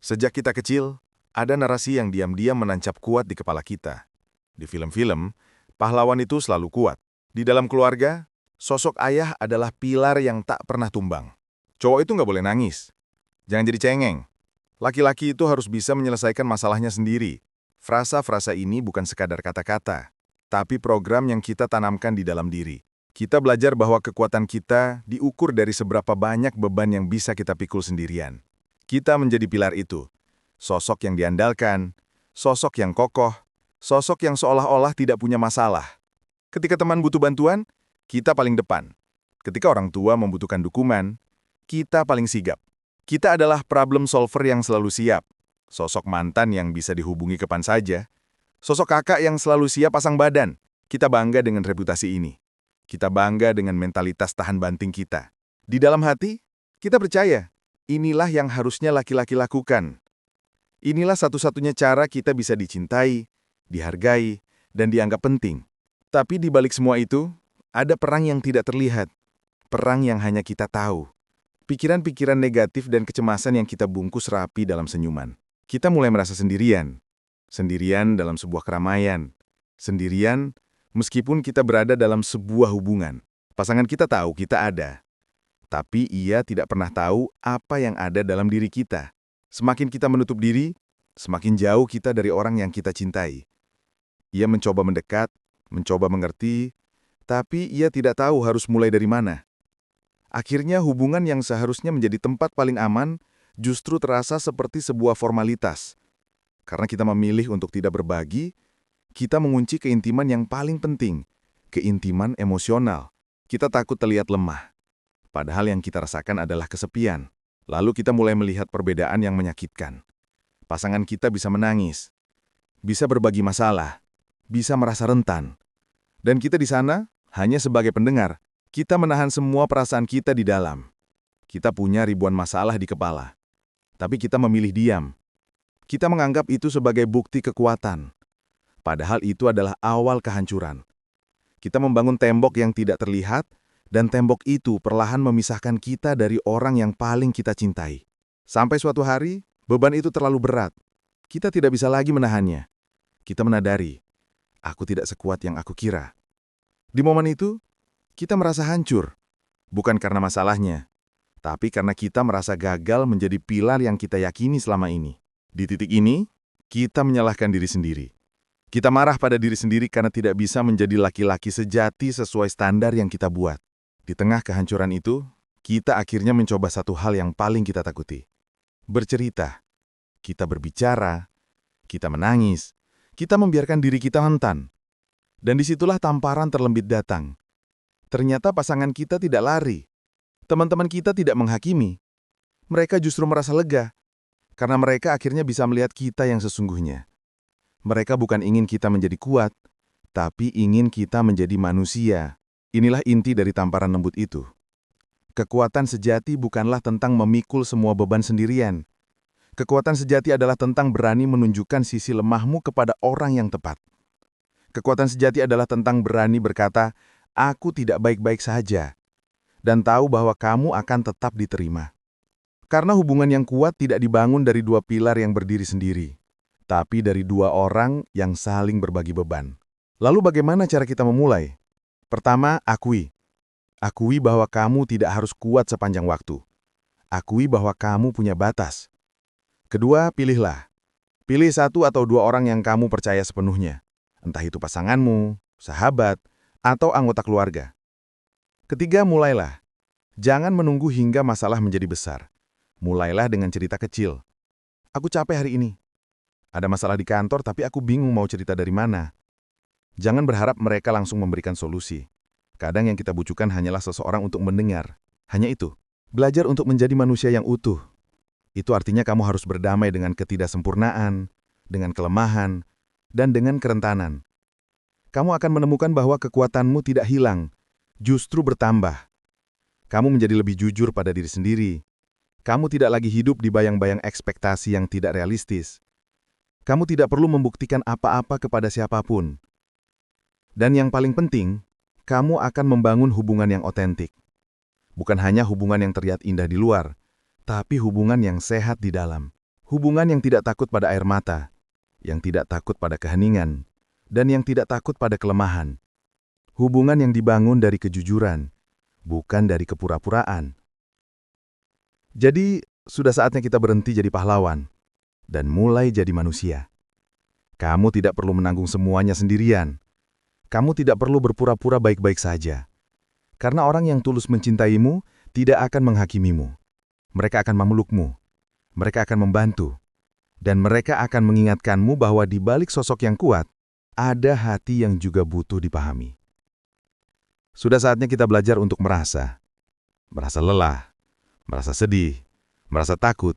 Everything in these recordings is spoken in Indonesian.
Sejak kita kecil, ada narasi yang diam-diam menancap kuat di kepala kita. Di film-film, pahlawan itu selalu kuat. Di dalam keluarga, sosok ayah adalah pilar yang tak pernah tumbang. Cowok itu nggak boleh nangis. Jangan jadi cengeng. Laki-laki itu harus bisa menyelesaikan masalahnya sendiri. Frasa-frasa ini bukan sekadar kata-kata, tapi program yang kita tanamkan di dalam diri. Kita belajar bahwa kekuatan kita diukur dari seberapa banyak beban yang bisa kita pikul sendirian. Kita menjadi pilar itu. Sosok yang diandalkan, sosok yang kokoh, sosok yang seolah-olah tidak punya masalah. Ketika teman butuh bantuan, kita paling depan. Ketika orang tua membutuhkan dukungan, kita paling sigap. Kita adalah problem solver yang selalu siap. Sosok mantan yang bisa dihubungi kapan saja. Sosok kakak yang selalu siap pasang badan. Kita bangga dengan reputasi ini. Kita bangga dengan mentalitas tahan banting kita. Di dalam hati, kita percaya, inilah yang harusnya laki-laki lakukan. Inilah satu-satunya cara kita bisa dicintai, dihargai, dan dianggap penting. Tapi di balik semua itu, ada perang yang tidak terlihat. Perang yang hanya kita tahu. Pikiran-pikiran negatif dan kecemasan yang kita bungkus rapi dalam senyuman. Kita mulai merasa sendirian. Sendirian dalam sebuah keramaian. Sendirian meskipun kita berada dalam sebuah hubungan. Pasangan kita tahu kita ada. Tapi ia tidak pernah tahu apa yang ada dalam diri kita. Semakin kita menutup diri, semakin jauh kita dari orang yang kita cintai. Ia mencoba mendekat, mencoba mengerti, tapi ia tidak tahu harus mulai dari mana. Akhirnya hubungan yang seharusnya menjadi tempat paling aman justru terasa seperti sebuah formalitas. Karena kita memilih untuk tidak berbagi, kita mengunci keintiman yang paling penting, keintiman emosional. Kita takut terlihat lemah. Padahal yang kita rasakan adalah kesepian. Lalu kita mulai melihat perbedaan yang menyakitkan. Pasangan kita bisa menangis, bisa berbagi masalah, bisa merasa rentan. Dan kita di sana hanya sebagai pendengar. Kita menahan semua perasaan kita di dalam. Kita punya ribuan masalah di kepala. Tapi kita memilih diam. Kita menganggap itu sebagai bukti kekuatan. Padahal itu adalah awal kehancuran. Kita membangun tembok yang tidak terlihat, dan tembok itu perlahan memisahkan kita dari orang yang paling kita cintai. Sampai suatu hari, beban itu terlalu berat. Kita tidak bisa lagi menahannya. Kita menadari, aku tidak sekuat yang aku kira. Di momen itu, kita merasa hancur, bukan karena masalahnya, tapi karena kita merasa gagal menjadi pilar yang kita yakini selama ini. Di titik ini, kita menyalahkan diri sendiri. Kita marah pada diri sendiri karena tidak bisa menjadi laki-laki sejati sesuai standar yang kita buat. Di tengah kehancuran itu, kita akhirnya mencoba satu hal yang paling kita takuti. Bercerita. Kita berbicara, kita menangis, kita membiarkan diri kita rentan. Dan disitulah tamparan terlembit datang. Ternyata pasangan kita tidak lari. Teman-teman kita tidak menghakimi. Mereka justru merasa lega, karena mereka akhirnya bisa melihat kita yang sesungguhnya. Mereka bukan ingin kita menjadi kuat, tapi ingin kita menjadi manusia. Inilah inti dari tamparan lembut itu. Kekuatan sejati bukanlah tentang memikul semua beban sendirian. Kekuatan sejati adalah tentang berani menunjukkan sisi lemahmu kepada orang yang tepat. Kekuatan sejati adalah tentang berani berkata, aku tidak baik-baik saja, dan tahu bahwa kamu akan tetap diterima. Karena hubungan yang kuat tidak dibangun dari dua pilar yang berdiri sendiri, tapi dari dua orang yang saling berbagi beban. Lalu bagaimana cara kita memulai? Pertama, akui. Akui bahwa kamu tidak harus kuat sepanjang waktu. Akui bahwa kamu punya batas. Kedua, pilihlah. Pilih satu atau dua orang yang kamu percaya sepenuhnya. Entah itu pasanganmu, sahabat, atau anggota keluarga. Ketiga, mulailah. Jangan menunggu hingga masalah menjadi besar. Mulailah dengan cerita kecil. Aku capek hari ini. Ada masalah di kantor tapi aku bingung mau cerita dari mana. Jangan berharap mereka langsung memberikan solusi. Kadang yang kita butuhkan hanyalah seseorang untuk mendengar. Hanya itu. Belajar untuk menjadi manusia yang utuh. Itu artinya kamu harus berdamai dengan ketidaksempurnaan, dengan kelemahan, dan dengan kerentanan. Kamu akan menemukan bahwa kekuatanmu tidak hilang, justru bertambah. Kamu menjadi lebih jujur pada diri sendiri. Kamu tidak lagi hidup di bayang-bayang ekspektasi yang tidak realistis. Kamu tidak perlu membuktikan apa-apa kepada siapapun. Dan yang paling penting, kamu akan membangun hubungan yang otentik. Bukan hanya hubungan yang terlihat indah di luar, tapi hubungan yang sehat di dalam. Hubungan yang tidak takut pada air mata, yang tidak takut pada keheningan, dan yang tidak takut pada kelemahan. Hubungan yang dibangun dari kejujuran, bukan dari kepura-puraan. Jadi, sudah saatnya kita berhenti jadi pahlawan dan mulai jadi manusia. Kamu tidak perlu menanggung semuanya sendirian. Kamu tidak perlu berpura-pura baik-baik saja. Karena orang yang tulus mencintaimu tidak akan menghakimimu. Mereka akan memelukmu. Mereka akan membantu. Dan mereka akan mengingatkanmu bahwa di balik sosok yang kuat, ada hati yang juga butuh dipahami. Sudah saatnya kita belajar untuk merasa lelah, merasa sedih, merasa takut,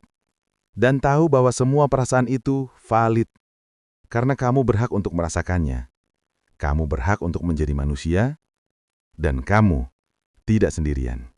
dan tahu bahwa semua perasaan itu valid. Karena kamu berhak untuk merasakannya. Kamu berhak untuk menjadi manusia, dan kamu tidak sendirian.